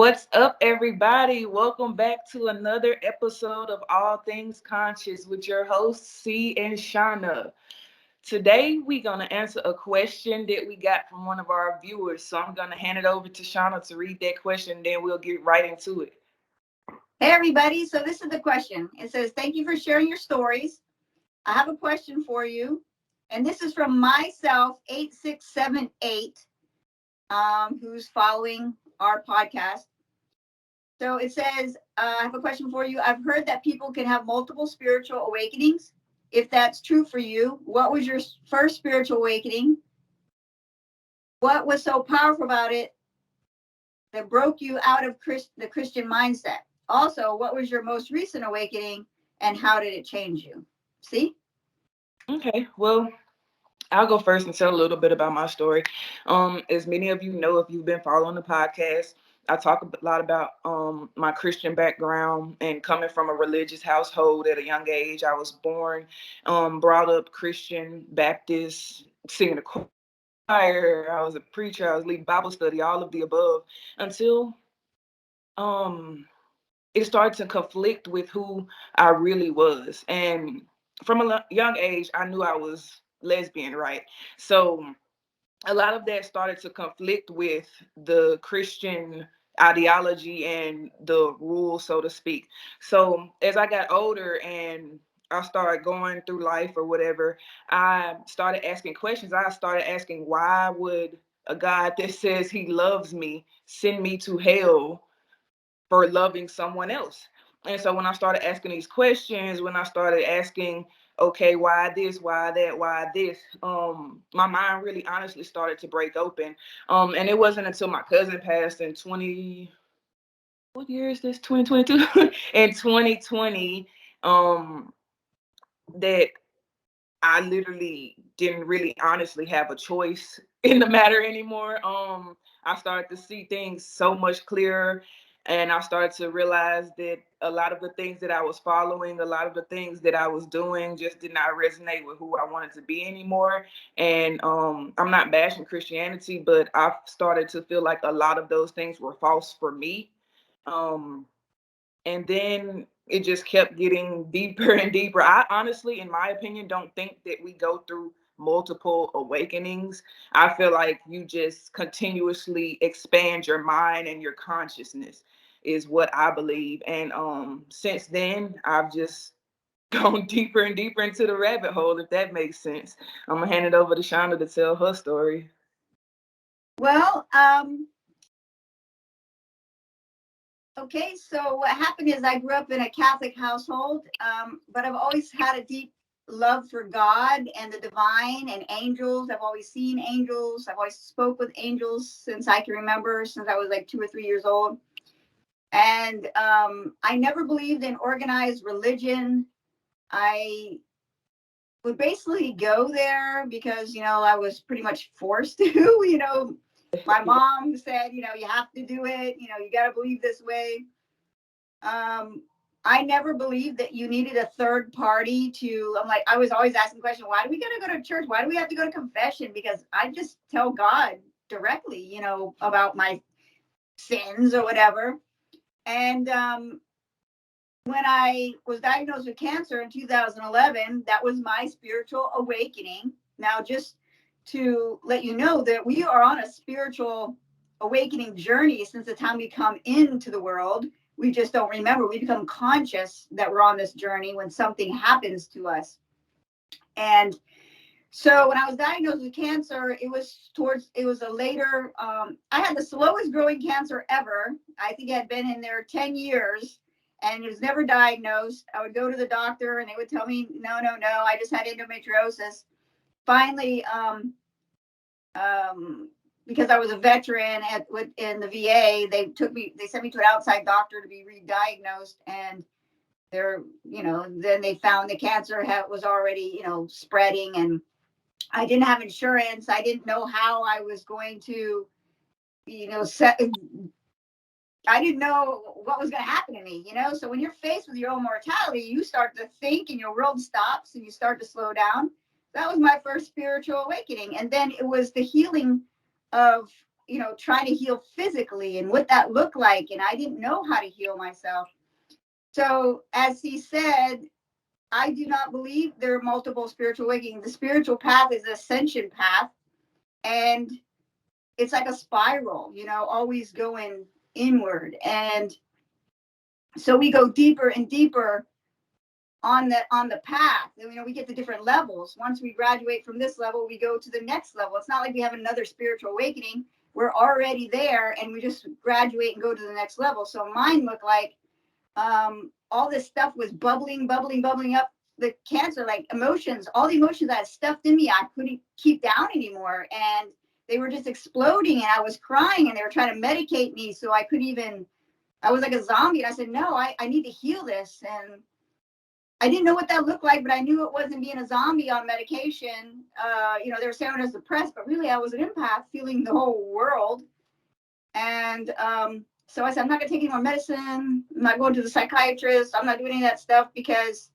What's up, everybody? Welcome back to another episode of All Things Conscious with your hosts, Cee and Shauna. Today, we're going to answer a question that we got from one of our viewers. So I'm going to hand it over to Shauna to read that question, then we'll get right into it. Hey, everybody. So this is the question. It says, thank you for sharing your stories. I have a question for you. And this is from myself8678, who's following our podcast. So it says, I have a question for you. I've heard that people can have multiple spiritual awakenings. If that's true for you, what was your first spiritual awakening? What was so powerful about it that broke you out of the Christian mindset? Also, what was your most recent awakening and how did it change you? See? Okay, well, I'll go first and tell a little bit about my story. As many of you know, if you've been following the podcast, I talk a lot about my Christian background and coming from a religious household at a young age. I was born, brought up Christian, Baptist, singing the choir. I was a preacher. I was leading Bible study, all of the above, until it started to conflict with who I really was. And from a young age, I knew I was lesbian, right? So a lot of that started to conflict with the Christian ideology and the rules, so to speak. So as I got older and I started going through life or whatever, I started asking questions. I started asking, why would a God that says he loves me send me to hell for loving someone else? And so when I started asking these questions, when I started asking, okay, why this, why that, why this, my mind really honestly started to break open. And it wasn't until my cousin passed in 20, what year is this? 2022? In 2020, that I literally didn't really honestly have a choice in the matter anymore. I started to see things so much clearer, and I started to realize that a lot of the things that I was following, a lot of the things that I was doing just did not resonate with who I wanted to be anymore. And I'm not bashing Christianity, but I started to feel like a lot of those things were false for me. Um, and then it just kept getting deeper and deeper. I honestly, in my opinion, don't think that we go through multiple awakenings. I feel like you just continuously expand your mind and your consciousness is what I believe. And since then I've just gone deeper and deeper into the rabbit hole, if that makes sense. I'm gonna hand it over to Shonda to tell her story. Well, okay, so what happened is I grew up in a Catholic household, but I've always had a deep love for God and the divine and angels. I've always seen angels. I've always spoke with angels since I can remember, since I was like 2 or 3 years old. And I never believed in organized religion. I would basically go there because, I was pretty much forced to, my mom said, you have to do it, you got to believe this way. I never believed that you needed a third party I was always asking the question, why do we got to go to church? Why do we have to go to confession? Because I just tell God directly, about my sins or whatever. And when I was diagnosed with cancer in 2011, that was my spiritual awakening. Now, just to let you know that we are on a spiritual awakening journey since the time we come into the world. We just don't remember. We become conscious that we're on this journey when something happens to us. And so when I was diagnosed with cancer, it was a later, I had the slowest growing cancer ever. I think it had been in there 10 years and it was never diagnosed. I would go to the doctor and they would tell me, no, I just had endometriosis. Finally, because I was a veteran in the VA, they sent me to an outside doctor to be re-diagnosed, and then they found the cancer was already, spreading, and I didn't have insurance. I didn't know how I was going to, I didn't know what was going to happen to me, So when you're faced with your own mortality, you start to think and your world stops and you start to slow down. That was my first spiritual awakening. And then it was the healing of, trying to heal physically and what that looked like. And I didn't know how to heal myself. So as he said, I do not believe there are multiple spiritual awakenings. The spiritual path is the ascension path. And it's like a spiral, always going inward. And so we go deeper and deeper on the path. We get to different levels. Once we graduate from this level, we go to the next level. It's not like we have another spiritual awakening. We're already there and we just graduate and go to the next level. So mine looked like all this stuff was bubbling up the cancer, like emotions, all the emotions that stuffed in me, I couldn't keep down anymore. And they were just exploding and I was crying and they were trying to medicate me. So I was like a zombie. And I said, no, I need to heal this. And I didn't know what that looked like, but I knew it wasn't being a zombie on medication. They were saying I was depressed, but really I was an empath feeling the whole world. And so I said, I'm not going to take any more medicine. I'm not going to the psychiatrist. I'm not doing any of that stuff because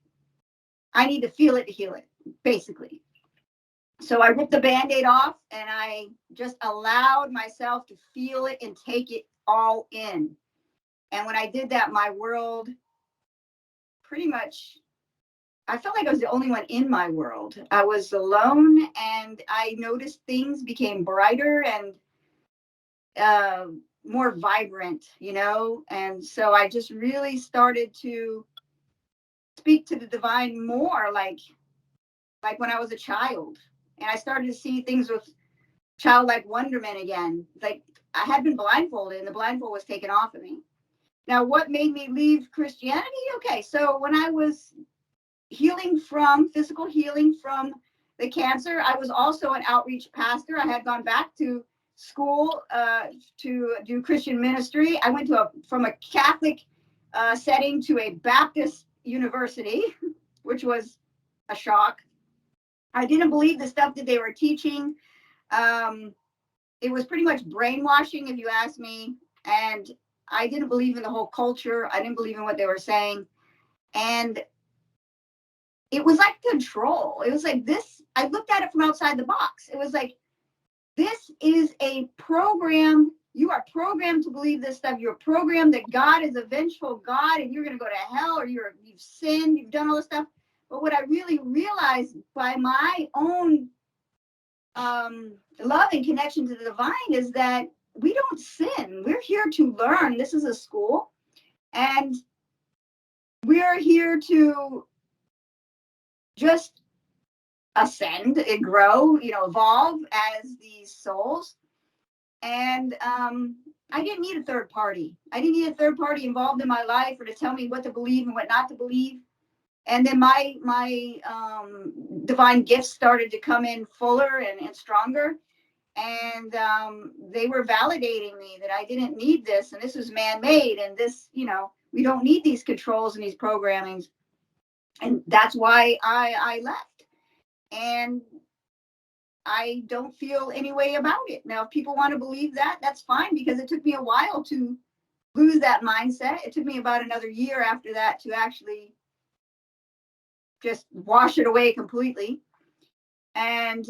I need to feel it to heal it, basically. So I ripped the Band-Aid off and I just allowed myself to feel it and take it all in. And when I did that, my world pretty much, I felt like I was the only one in my world. I was alone and I noticed things became brighter and more vibrant, and so I just really started to speak to the divine more like when I was a child, and I started to see things with childlike wonderment again. Like I had been blindfolded and the blindfold was taken off of me. Now, what made me leave Christianity? Okay, so when I was physical healing from the cancer, I was also an outreach pastor. I had gone back to school to do Christian ministry. I went from a Catholic setting to a Baptist university, which was a shock. I didn't believe the stuff that they were teaching. It was pretty much brainwashing, if you ask me. And I didn't believe in the whole culture. I didn't believe in what they were saying. And it was like control. It was like this. I looked at it from outside the box. It was like, this is a program. You are programmed to believe this stuff. You're programmed that God is a vengeful God and you're going to go to hell, or you've sinned, you've done all this stuff. But what I really realized by my own love and connection to the divine is that we don't sin. We're here to learn. This is a school, and we're here to just ascend and grow, evolve as these souls. And I didn't need a third party. I didn't need a third party involved in my life or to tell me what to believe and what not to believe. And then my divine gifts started to come in fuller and stronger. And they were validating me that I didn't need this, and this was man-made, and this, we don't need these controls and these programmings. And that's why I left. And I don't feel any way about it. Now, if people want to believe that, that's fine, because it took me a while to lose that mindset. It took me about another year after that to actually just wash it away completely. And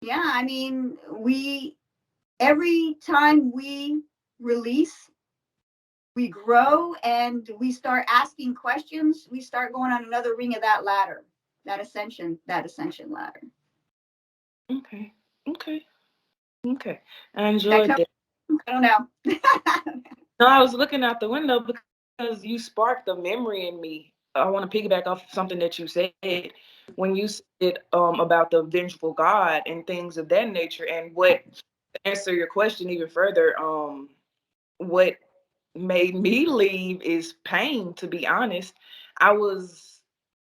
yeah, I mean, every time we release, we grow and we start asking questions, we start going on another ring of that ladder, that ascension ladder. Okay. Okay. Okay. I enjoyed that. I don't know. No, I was looking out the window because you sparked a memory in me. I want to piggyback off something that you said when you said about the vengeful God and things of that nature. And what, to answer your question even further, what made me leave is pain, to be honest. I was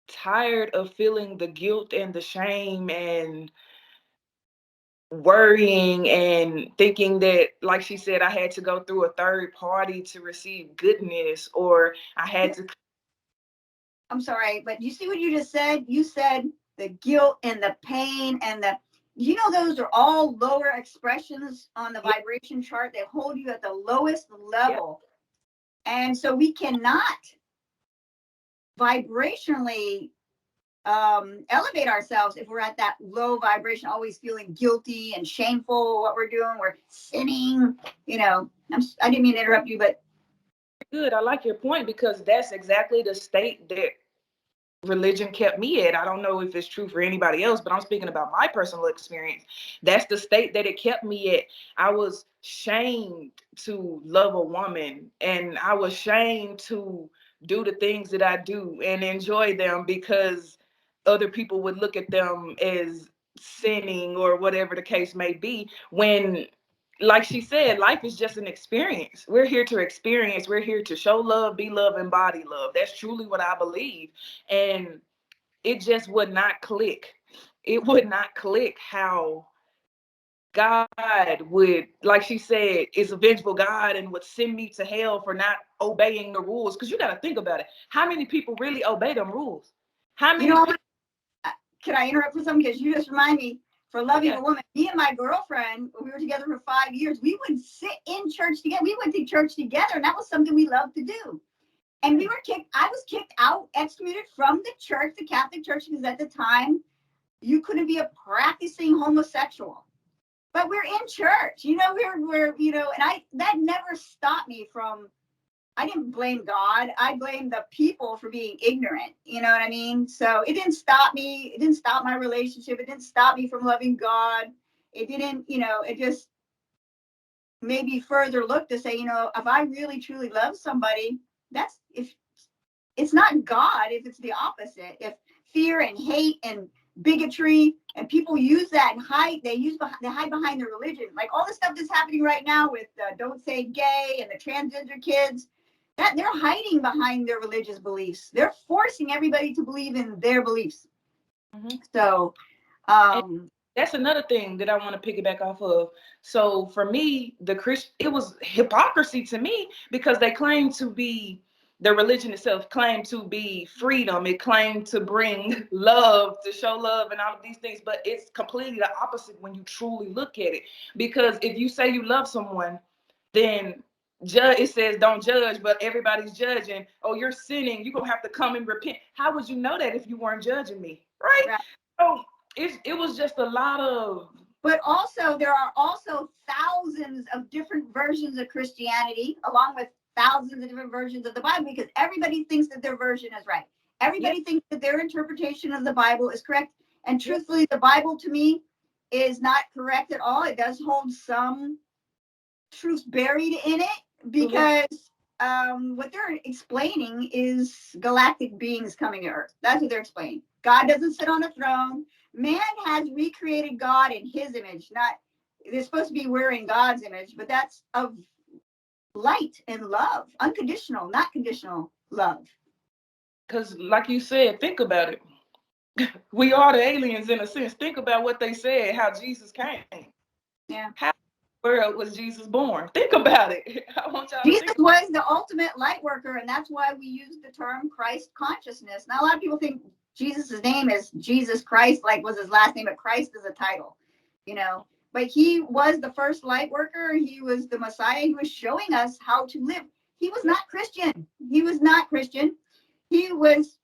tired of feeling the guilt and the shame and worrying and thinking that, like she said, I had to go through a third party to receive goodness, or I had to. I'm sorry, but you see what you just said? You said the guilt and the pain and those are all lower expressions on the vibration chart. They hold you at the lowest level. And so we cannot vibrationally elevate ourselves if we're at that low vibration, always feeling guilty and shameful what we're doing. We're sinning. I didn't mean to interrupt you, but Good. I like your point, because that's exactly the state that religion kept me at. I don't know if it's true for anybody else, but I'm speaking about my personal experience. That's the state that it kept me at. I was shamed to love a woman, and I was shamed to do the things that I do and enjoy them, because other people would look at them as sinning or whatever the case may be, when, like she said, life is just an experience. We're here to experience. We're here to show love, be love, and body love. That's truly what I believe. And it just would not click. It would not click how God would, like she said, is a vengeful God and would send me to hell for not obeying the rules. Because you got to think about it. How many people really obey them rules? How you many know, people? can I interrupt for something? Because you just remind me, for loving Yeah. a woman, me and my girlfriend, we were together for 5 years. We would sit in church together. We went to church together, and that was something we loved to do. And we were kicked. I was kicked out, excommunicated from the church, the Catholic Church, because at the time you couldn't be a practicing homosexual. But we're in church, we're and that never stopped me from. I didn't blame God. I blamed the people for being ignorant. You know what I mean? So it didn't stop me. It didn't stop my relationship. It didn't stop me from loving God. It didn't, it just made me further look to say, if I really truly love somebody, that's if it's not God, if it's the opposite. If fear and hate and bigotry and people use that and hide, they hide behind their religion. Like all the stuff that's happening right now with Don't Say Gay and the transgender kids, that they're hiding behind their religious beliefs. They're forcing everybody to believe in their beliefs. Mm-hmm. So, And that's another thing that I want to piggyback off of. So for me, it was hypocrisy to me, because they claim to be, the religion itself claimed to be freedom. It claimed to bring love, to show love, and all of these things. But it's completely the opposite when you truly look at it. Because if you say you love someone, then it says don't judge, but everybody's judging. Oh, you're sinning. You're gonna have to come and repent. How would you know that if you weren't judging me, right? right. So it was just a lot of. But also, there are also thousands of different versions of Christianity, along with thousands of different versions of the Bible, because everybody thinks that their version is right. Yeah. Everybody thinks that their interpretation of the Bible is correct. And truthfully, the Bible to me is not correct at all. It does hold some truths buried in it, because what they're explaining is galactic beings coming to Earth. That's what they're explaining. God doesn't sit on a throne. Man has recreated God in his image. Not they're supposed to be wearing God's image, but that's of light and love, unconditional, not conditional love. Because, like you said, think about it. We are the aliens in a sense. Think about what they said, how Jesus came. Yeah. How in the world was Jesus born? Think about it. I want y'all to Jesus think. was the ultimate light worker, and that's why we use the term Christ consciousness. Now, a lot of people think Jesus' name is Jesus Christ, like was his last name, but Christ is a title, you know. But he was the first light worker. He was the Messiah. He was showing us how to live. He was not Christian. He was not Christian. He was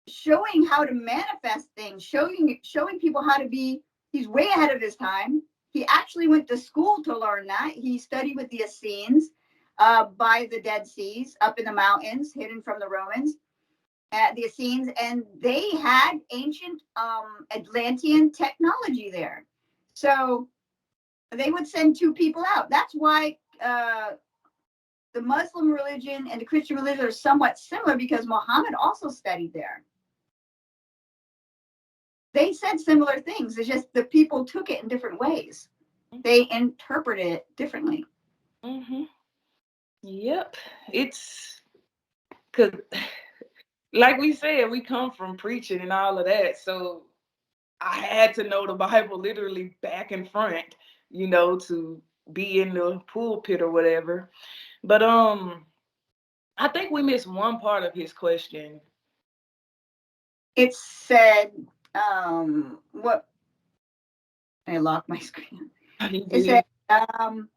showing how to manifest things, showing people how to be. He's way ahead of his time. He actually went to school to learn that. He studied with the Essenes by the Dead Seas, up in the mountains, hidden from the Romans, the Essenes, and they had ancient Atlantean technology there. So they would send two people out. That's why the Muslim religion and the Christian religion are somewhat similar, because Muhammad also studied there. They said similar things. It's just the people took it in different ways. They interpreted it differently. Mm-hmm. Yep. It's because, like we said, we come from preaching and all of that. So I had to know the Bible literally back and front, to be in the pulpit or whatever. But I think we missed one part of his question. It said, what? I locked my screen. He It said, did.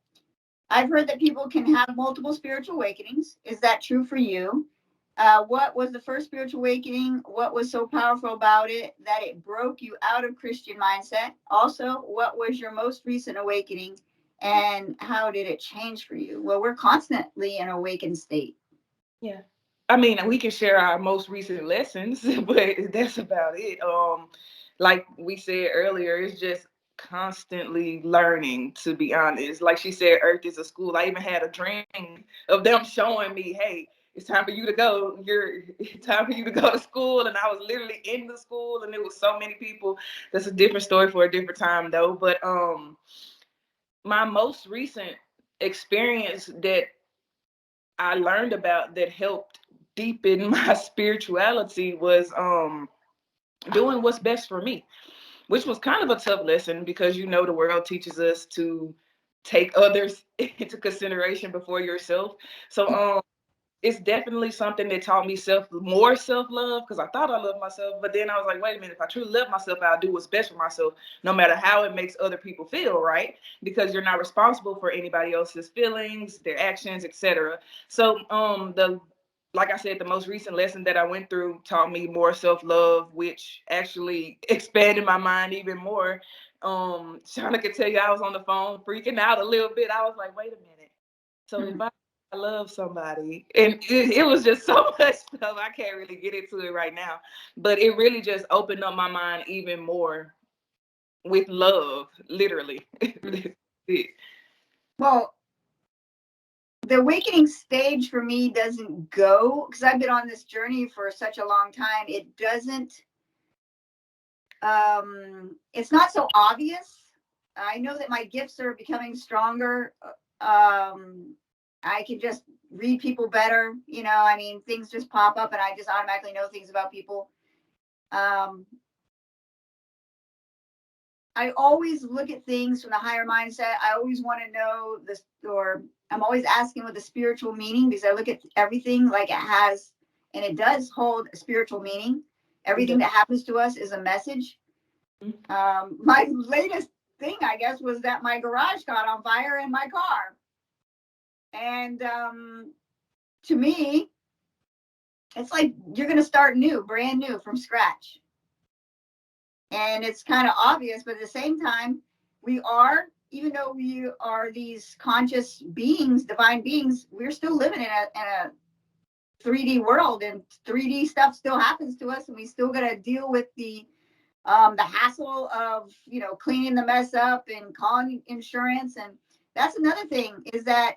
I've heard that people can have multiple spiritual awakenings. Is that true for you? What was the first spiritual awakening? What was so powerful about it that it broke you out of Christian mindset? Also, what was your most recent awakening and how did it change for you? Well, we're constantly in an awakened state. Yeah. I mean, we can share our most recent lessons, but that's about it. Like we said earlier, it's just constantly learning, to be honest. Like she said, Earth is a school. I even had a dream of them showing me, hey, it's time for you to go. It's time for you to go to school. And I was literally in the school and there was so many people. That's a different story for a different time though. But my most recent experience that I learned about that helped deepen my spirituality was doing what's best for me, which was kind of a tough lesson because you know the world teaches us to take others into consideration before yourself. So it's definitely something that taught me more self-love because I thought I loved myself, but then I was like, wait a minute, if I truly love myself, I'll do what's best for myself, no matter how it makes other people feel, right? Because you're not responsible for anybody else's feelings, their actions, etc. So the like I said, the most recent lesson that I went through taught me more self-love, which actually expanded my mind even more. Shauna could tell you I was on the phone freaking out a little bit. I was like, wait a minute. So if I love somebody, and it was just so much stuff. I can't really get into it right now, but it really just opened up my mind even more with love, literally. Well, the awakening stage for me doesn't go because I've been on this journey for such a long time. It doesn't, it's not so obvious. I know that my gifts are becoming stronger. I can just read people better. You know, I mean, things just pop up and I just automatically know things about people. Um, I always look at things from a higher mindset. I always want to know this, or I'm always asking what the spiritual meaning, because I look at everything like it has, and it does hold a spiritual meaning. Everything that happens to us is a message. My latest thing, I guess, was that my garage caught on fire in my car. And to me, it's like you're going to start new, brand new from scratch. And it's kind of obvious, but at the same time, we are, even though we are these conscious beings, divine beings, we're still living in a 3D world, and 3D stuff still happens to us, and we still got to deal with the hassle of, you know, cleaning the mess up and calling insurance. And that's another thing, is that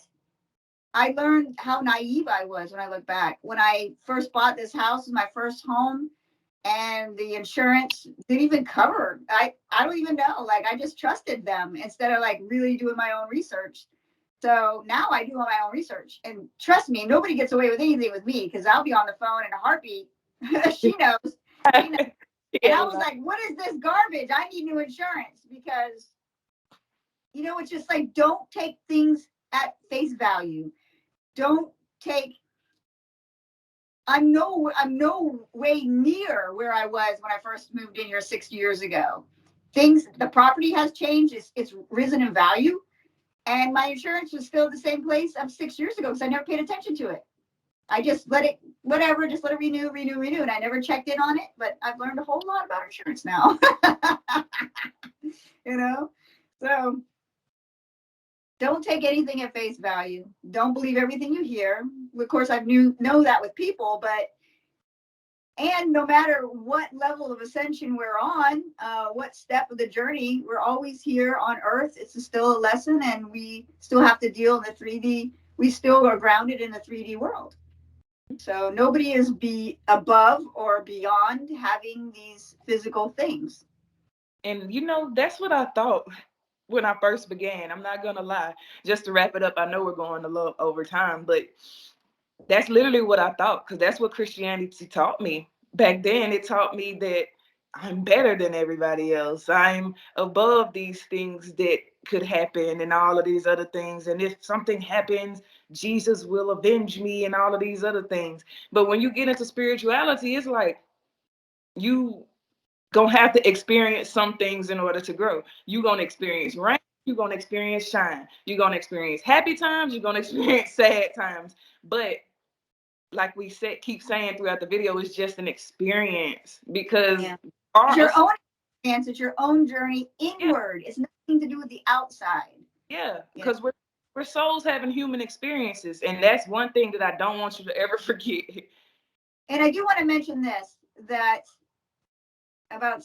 I learned how naive I was when I look back. When I first bought this house, my first home, and the insurance didn't even cover. I don't even know. Like, I just trusted them instead of like really doing my own research. So now I do my own research, and trust me, nobody gets away with anything with me because I'll be on the phone in a heartbeat. She knows. She knows. And I was like, what is this garbage? I need new insurance, because, you know, it's just like, don't take things at face value. Don't take, I'm no way near where I was when I first moved in here 6 years ago. Things, the property has changed. It's risen in value. And my insurance was still the same place of 6 years ago because I never paid attention to it. I just let it, whatever, just let it renew. And I never checked in on it. But I've learned a whole lot about insurance now. You know? So don't take anything at face value. Don't believe everything you hear. Of course, I know that with people, but, and no matter what level of ascension we're on, what step of the journey, we're always here on Earth. It's still a lesson, and we still have to deal in the 3D. We still are grounded in the 3D world. So nobody is above or beyond having these physical things. And you know, that's what I thought when I first began. I'm not gonna lie. Just to wrap it up, I know we're going a little over time, but that's literally what I thought, because that's what Christianity taught me. Back then, it taught me that I'm better than everybody else. I'm above these things that could happen and all of these other things. And if something happens, Jesus will avenge me and all of these other things. But when you get into spirituality, it's like you gonna have to experience some things in order to grow. You're gonna experience rain, you're gonna experience shine, you're gonna experience happy times, you're gonna experience sad times. But like we said, keep saying throughout the video, it's just an experience because Yeah. It's our your own experience. It's your own journey yeah, inward. It's nothing to do with the outside. yeah, You know? because we're souls having human experiences, and that's one thing that I don't want you to ever forget. And I do want to mention this, that about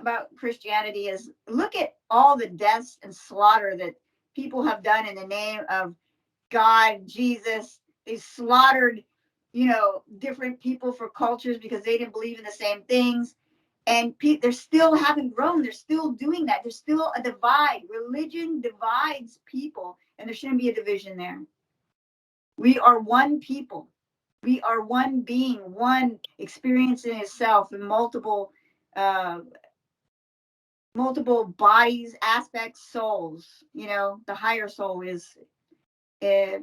about Christianity, is look at all the deaths and slaughter that people have done in the name of God, Jesus. They slaughtered, different people for cultures because they didn't believe in the same things. And they're still haven't grown. They're still doing that. There's still a divide. Religion divides people, and there shouldn't be a division there. We are one people. We are one being, one experiencing itself in uh, multiple bodies, aspects, souls. The higher soul is uh,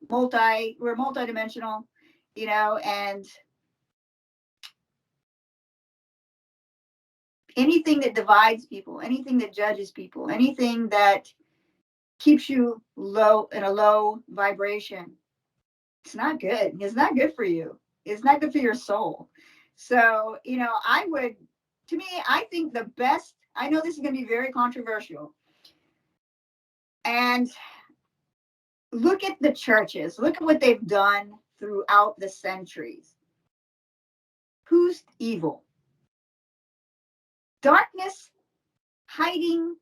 we're multidimensional, and anything that divides people, anything that judges people, anything that keeps you low in a low vibration, it's not good. It's not good for you. It's not good for your soul. So, to me, I think the best, I know this is going to be very controversial. And look at the churches, look at what they've done throughout the centuries. Who's evil? Darkness hiding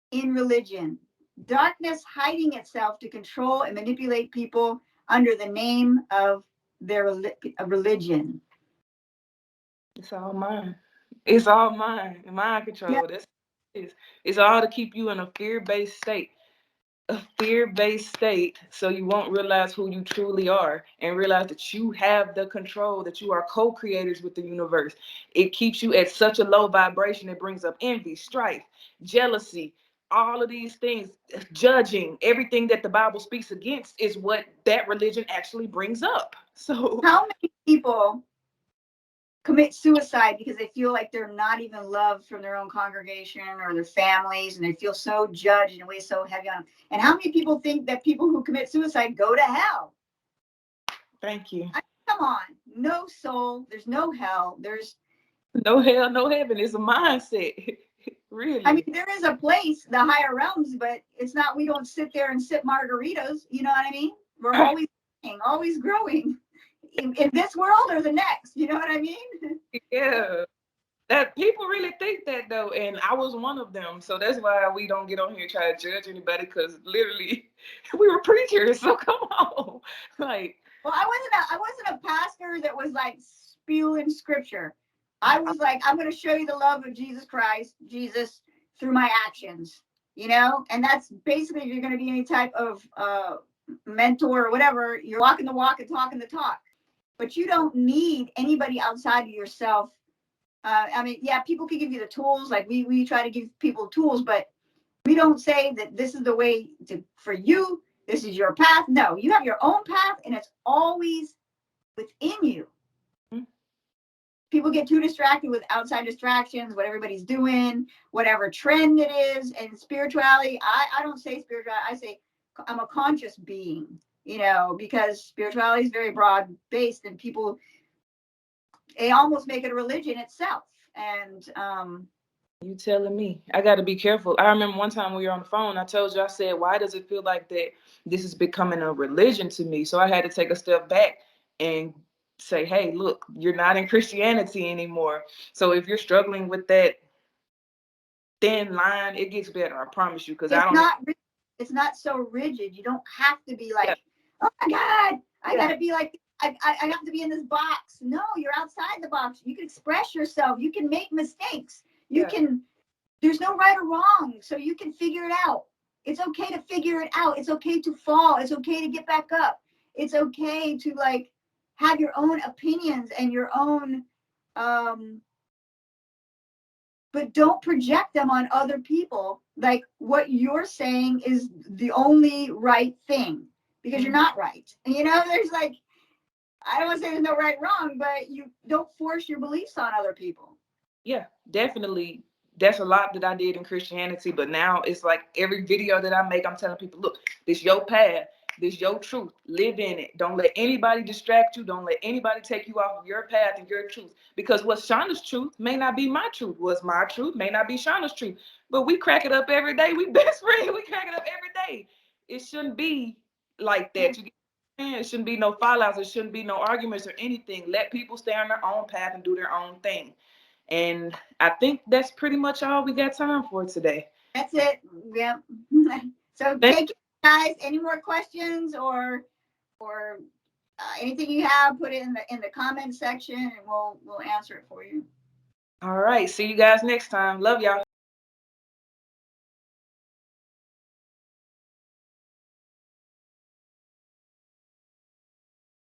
in religion, darkness hiding itself to control and manipulate people under the name of their religion. It's all mine. It's all mine. Mind Yeah. control. It's all to keep you in a fear-based state. A fear-based state, so you won't realize who you truly are and realize that you have the control, that you are co-creators with the universe. It keeps you at such a low vibration. It brings up envy, strife, jealousy, all of these things. Judging everything that the Bible speaks against is what that religion actually brings up. So How many people commit suicide because they feel like they're not even loved from their own congregation or their families, and they feel so judged and weigh so heavy on them? And how many people think that people who commit suicide go to hell? thank you. Come on, no soul. There's no hell. There's No hell, no heaven. It's a mindset. I mean, Really. there is a place, the higher realms, but it's not. We don't sit there and sip margaritas. You know what I mean? We're always growing in this world or the next. You know what I mean? Yeah. That people really think that though, and I was one of them. So that's why we don't get on here and try to judge anybody, because literally we were preachers. So come on, like Well, I wasn't a pastor that was like spewing scripture. I was like, I'm going to show you the love of Jesus Christ, Jesus, through my actions. And that's basically, if you're going to be any type of mentor or whatever, you're walking the walk and talking the talk. But you don't need anybody outside of yourself. I mean, yeah, people can give you the tools. Like we try to give people tools, but we don't say that this is the way for you. This is your path. No, you have your own path, and it's always within you. People get too distracted with outside distractions, what everybody's doing, whatever trend it is. And spirituality, I don't say spirituality, I say I'm a conscious being, because spirituality is very broad based, and people, they almost make it a religion itself. And you telling me I got to be careful. I remember one time we were on the phone. I told you, I said, why does it feel like that? This is becoming a religion to me. So I had to take a step back and say, hey, look, you're not in Christianity anymore. So if you're struggling with that thin line, it gets better. I promise you, because I it's don't. not it's not so rigid. You don't have to be Yeah, like, oh my God, I yeah, gotta be like, I have to be in this box. No, you're outside the box. You can express yourself. You can make mistakes. You yeah. can, there's no right or wrong. So you can figure it out. It's okay to figure it out. It's okay to fall. It's okay to get back up. It's okay to like have your own opinions and your own um but don't project them on other people. Like what you're saying is the only right thing, because you're Mhm. not right. And there's like, I don't want to say there's no right wrong, but you don't force your beliefs on other people. Yeah, definitely. That's a lot that I did in Christianity, but now it's like every video that I make, I'm telling people, look, this your path. This is your truth. Live in it. Don't let anybody distract you. Don't let anybody take you off of your path and your truth. Because what's Shauna's truth may not be my truth. What's my truth may not be Shauna's truth. But we crack it up every day. We best friends. We crack it up every day. It shouldn't be like that. You get what I'm saying? It shouldn't be no fallouts. It shouldn't be no arguments or anything. Let people stay on their own path and do their own thing. And I think that's pretty much all we got time for today. That's it. Yep. So take it, guys. Any more questions or anything you have, put it in the comment section, and we'll answer it for you. All right. See you guys next time. Love y'all.